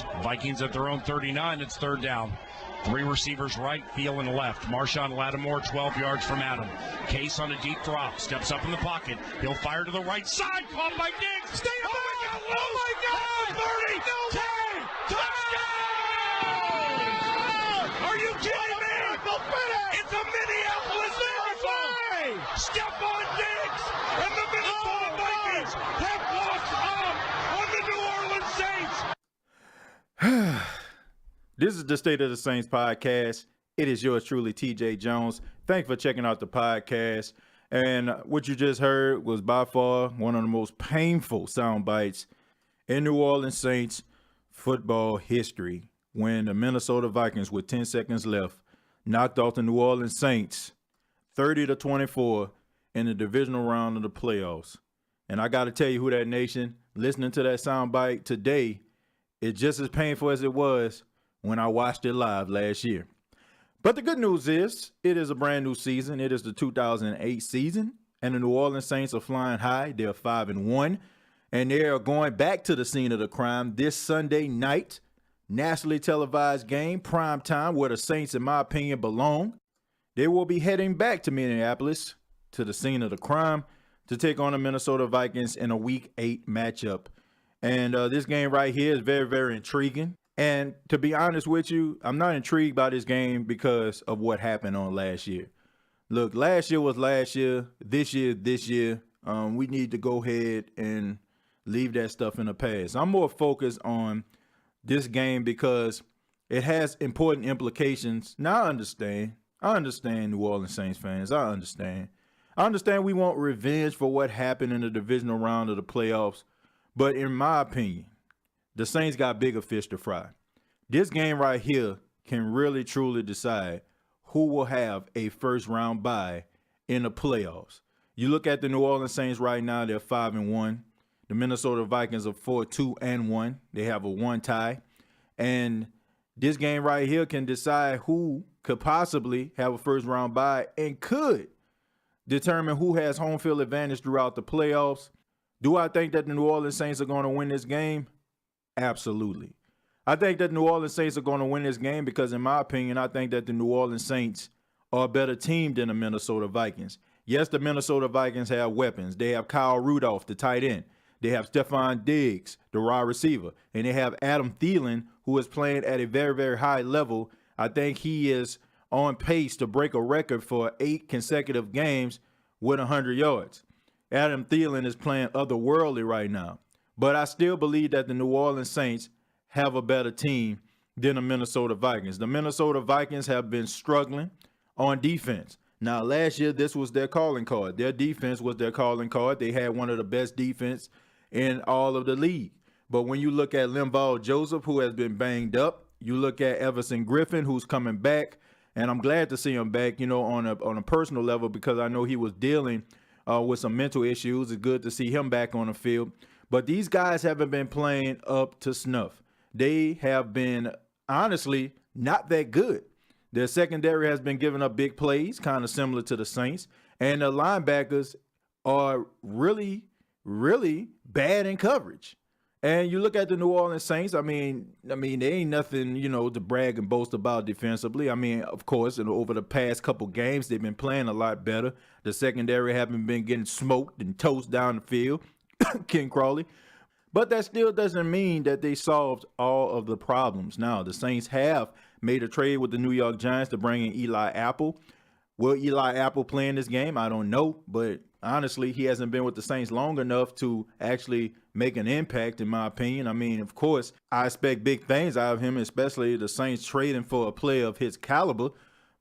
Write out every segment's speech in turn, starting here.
yards. Vikings at their own 39. It's third down. Three receivers right, Thielen left. Marshawn Lattimore, 12 yards from Adam. Case on a deep drop, steps up in the pocket. He'll fire to the right side, caught by Diggs. Stay up! Oh my God! 30! No 10! Touchdown! Are you kidding me? It's a Minneapolis miracle! Stephon Diggs and the Minnesota Vikings have walked off on the New Orleans Saints. This is the State of the Saints podcast. It is yours truly, TJ Jones. Thanks for checking out the podcast. And what you just heard was by far one of the most painful sound bites in New Orleans Saints football history, when the Minnesota Vikings, with 10 seconds left, knocked off the New Orleans Saints 30-24 in the divisional round of the playoffs. And I got to tell you, who that nation, listening to that sound bite today, it's just as painful as it was when I watched it live last year. But the good news is, it is a brand new season. It is the 2008 season, and the New Orleans Saints are flying high. They're 5-1, and they are going back to the scene of the crime this Sunday night. Nationally televised game, prime time, where the Saints, in my opinion, belong. They will be heading back to Minneapolis, to the scene of the crime, to take on the Minnesota Vikings in a Week 8 matchup. And this game right here is very, very intriguing. And to be honest with you, I'm not intrigued by this game because of what happened on last year. Look, last year was last year. This year, this year. We need to go ahead and leave that stuff in the past. I'm more focused on this game because it has important implications. Now, I understand New Orleans Saints fans. I understand we want revenge for what happened in the divisional round of the playoffs. But in my opinion, the Saints got bigger fish to fry. This game right here can really, truly decide who will have a first-round bye in the playoffs. You look at the New Orleans Saints right now, they're 5-1. The Minnesota Vikings are 4-2-1. They have a 1 tie. And this game right here can decide who could possibly have a first-round bye and could determine who has home field advantage throughout the playoffs. Do I think that the New Orleans Saints are going to win this game? Absolutely. I think that New Orleans Saints are going to win this game because, in my opinion, I think that the New Orleans Saints are a better team than the Minnesota Vikings. Yes, the Minnesota Vikings have weapons. They have Kyle Rudolph, the tight end. They have Stephon Diggs, the wide receiver. And they have Adam Thielen, who is playing at a very, very high level. I think he is on pace to break a record for 8 consecutive games with 100 yards. Adam Thielen is playing otherworldly right now. But I still believe that the New Orleans Saints have a better team than the Minnesota Vikings. The Minnesota Vikings have been struggling on defense. Now, last year, this was their calling card. Their defense was their calling card. They had one of the best defense in all of the league. But when you look at Linval Joseph, who has been banged up, you look at Everson Griffin, who's coming back, and I'm glad to see him back, on a personal level, because I know he was dealing with some mental issues. It's good to see him back on the field. But these guys haven't been playing up to snuff. They have been, honestly, not that good. Their secondary has been giving up big plays, kind of similar to the Saints. And the linebackers are really, really bad in coverage. And you look at the New Orleans Saints, I mean, there ain't nothing, to brag and boast about defensively. I mean, of course, over the past couple games, they've been playing a lot better. The secondary haven't been getting smoked and toast down the field. Ken Crawley. But that still doesn't mean that they solved all of the problems. Now, the Saints have made a trade with the New York Giants to bring in Eli Apple. Will Eli Apple play in this game? I don't know. But honestly, he hasn't been with the Saints long enough to actually make an impact, in my opinion. I mean, of course, I expect big things out of him, especially the Saints trading for a player of his caliber.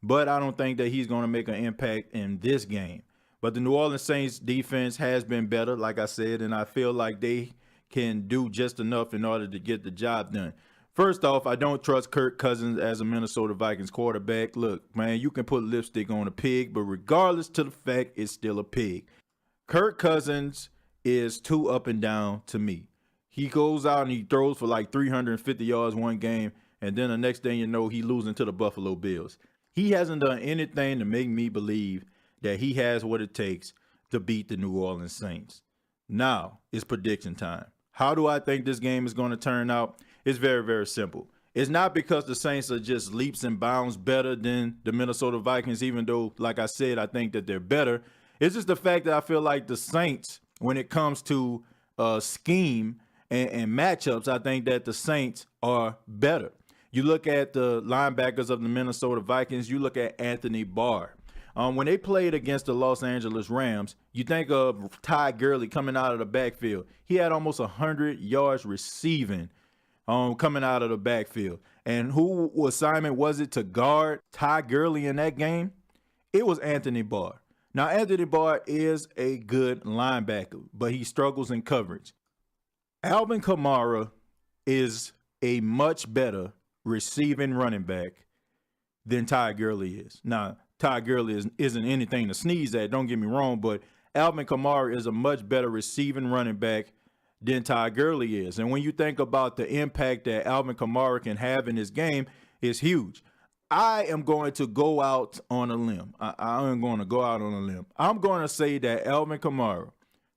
But I don't think that he's going to make an impact in this game. But the New Orleans Saints defense has been better, like I said, and I feel like they can do just enough in order to get the job done. First off, I don't trust Kirk Cousins as a Minnesota Vikings quarterback. Look, man, you can put lipstick on a pig, but regardless to the fact, it's still a pig. Kirk Cousins is too up and down to me. He goes out and he throws for like 350 yards one game, and then the next thing you know, he losing to the Buffalo Bills. He hasn't done anything to make me believe that he has what it takes to beat the New Orleans Saints. Now it's prediction time. How do I think this game is going to turn out? It's very, very simple. It's not because the Saints are just leaps and bounds better than the Minnesota Vikings, even though, like I said, I think that they're better. It's just the fact that I feel like the Saints, when it comes to scheme and matchups, I think that the Saints are better. You look at the linebackers of the Minnesota Vikings, you look at Anthony Barr. When they played against the Los Angeles Rams, you think of Ty Gurley coming out of the backfield. He had almost 100 yards receiving coming out of the backfield. And who assignment was it to guard Ty Gurley in that game? It was Anthony Barr. Now, Anthony Barr is a good linebacker, but he struggles in coverage. Alvin Kamara is a much better receiving running back than Ty Gurley is. Now, Ty Gurley isn't anything to sneeze at, don't get me wrong, but Alvin Kamara is a much better receiving running back than Ty Gurley is. And when you think about the impact that Alvin Kamara can have in this game, it's huge. I am going to go out on a limb. I am going to go out on a limb. I'm going to say that Alvin Kamara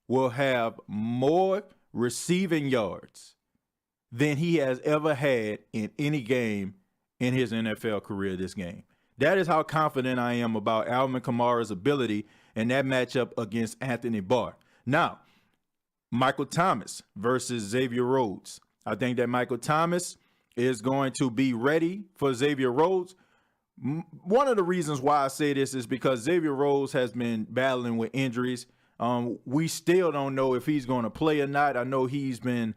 will have more receiving yards than he has ever had in any game in his NFL career this game. That is how confident I am about Alvin Kamara's ability in that matchup against Anthony Barr. Now, Michael Thomas versus Xavier Rhodes. I think that Michael Thomas is going to be ready for Xavier Rhodes. One of the reasons why I say this is because Xavier Rhodes has been battling with injuries. We still don't know if he's going to play or not. I know he's been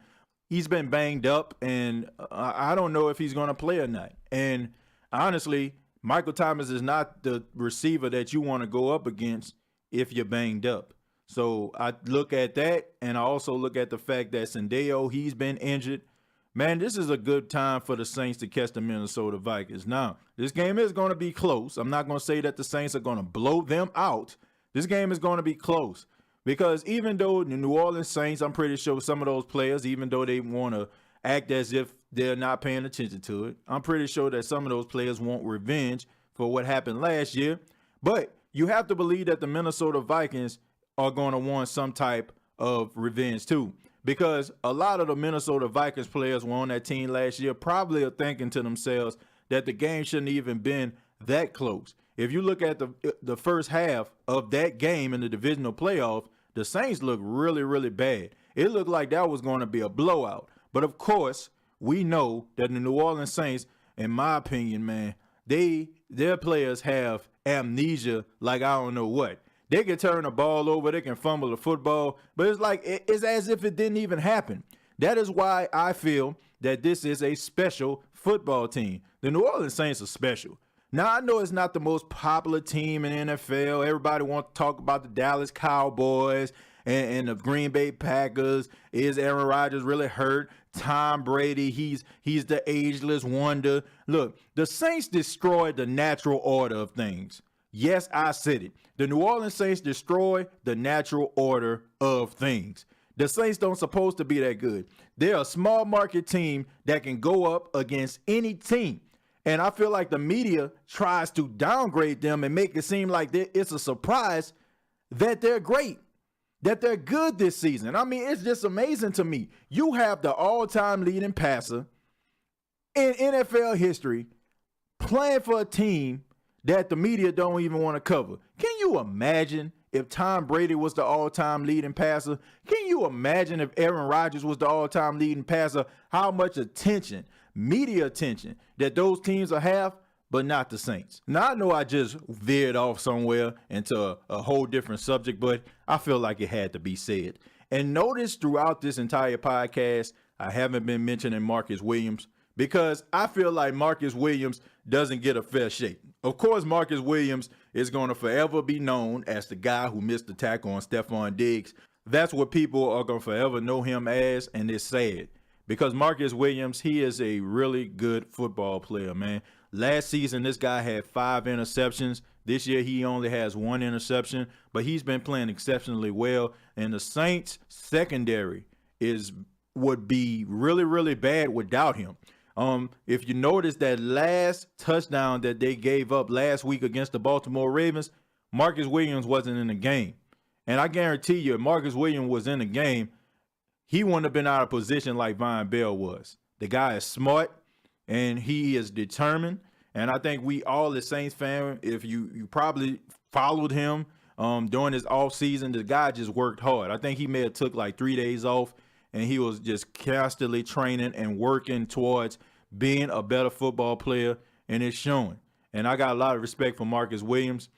banged up, and I don't know if he's going to play or not. And honestly, Michael Thomas is not the receiver that you want to go up against if you're banged up. So I look at that, and I also look at the fact that Sendeo, he's been injured. Man, this is a good time for the Saints to catch the Minnesota Vikings. Now, this game is going to be close. I'm not going to say that the Saints are going to blow them out. This game is going to be close because even though the New Orleans Saints, I'm pretty sure some of those players, even though they want to act as if they're not paying attention to it, I'm pretty sure that some of those players want revenge for what happened last year. But you have to believe that the Minnesota Vikings are going to want some type of revenge too. Because a lot of the Minnesota Vikings players were on that team last year probably are thinking to themselves that the game shouldn't even been that close. If you look at the first half of that game in the divisional playoff, the Saints looked really, really bad. It looked like that was going to be a blowout. But of course, we know that the New Orleans Saints, in my opinion, man, their players have amnesia like I don't know what. They can turn the ball over, they can fumble the football, but it's as if it didn't even happen. That is why I feel that this is a special football team. The New Orleans Saints are special. Now, I know it's not the most popular team in NFL. Everybody wants to talk about the Dallas Cowboys and the Green Bay Packers. Is Aaron Rodgers really hurt? Tom Brady, he's the ageless wonder. Look, the Saints destroyed the natural order of things. Yes, I said it. The New Orleans Saints destroy the natural order of things. The Saints don't supposed to be that good. They're a small market team that can go up against any team. And I feel like the media tries to downgrade them and make it seem like it's a surprise that they're great, that they're good this season. I mean, it's just amazing to me. You have the all-time leading passer in NFL history playing for a team that the media don't even want to cover. Can you imagine if Tom Brady was the all-time leading passer? Can you imagine if Aaron Rodgers was the all-time leading passer? How much attention, media attention, that those teams will have, but not the Saints. Now, I know I just veered off somewhere into a whole different subject, but I feel like it had to be said. And notice throughout this entire podcast, I haven't been mentioning Marcus Williams because I feel like Marcus Williams doesn't get a fair shake. Of course, Marcus Williams is going to forever be known as the guy who missed the tackle on Stephon Diggs. That's what people are going to forever know him as, and it's sad. Because Marcus Williams, he is a really good football player, man. Last season, this guy had 5 interceptions. This year, he only has 1 interception, but he's been playing exceptionally well. And the Saints' secondary would be really, really bad without him. If you notice that last touchdown that they gave up last week against the Baltimore Ravens, Marcus Williams wasn't in the game. And I guarantee you, if Marcus Williams was in the game, he wouldn't have been out of position like Von Bell was. The guy is smart and he is determined. And I think we all as Saints fans, if you probably followed him during his off season, the guy just worked hard. I think he may have took like 3 days off, and he was just constantly training and working towards being a better football player, and it's showing. And I got a lot of respect for Marcus Williams.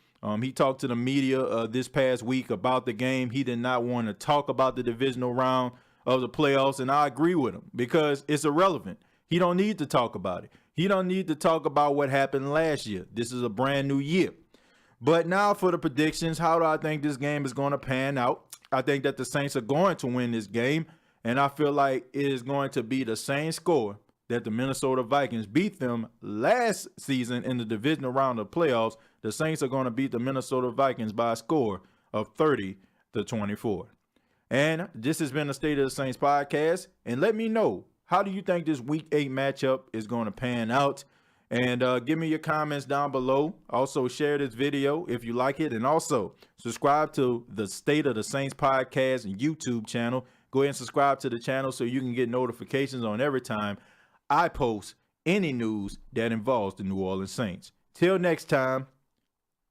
He talked to the media this past week about the game. He did not want to talk about the divisional round of the playoffs, and I agree with him because it's irrelevant. He don't need to talk about it. He don't need to talk about what happened last year. This is a brand new year. But now for the predictions, how do I think this game is going to pan out? I think that the Saints are going to win this game, and I feel like it is going to be the same score that the Minnesota Vikings beat them last season in the divisional round of playoffs. The Saints are going to beat the Minnesota Vikings by a score of 30-24. And this has been the State of the Saints podcast. And let me know, how do you think this Week 8 matchup is going to pan out? And give me your comments down below. Also, share this video if you like it. And also, subscribe to the State of the Saints podcast and YouTube channel. Go ahead and subscribe to the channel so you can get notifications on every time I post any news that involves the New Orleans Saints. Till next time.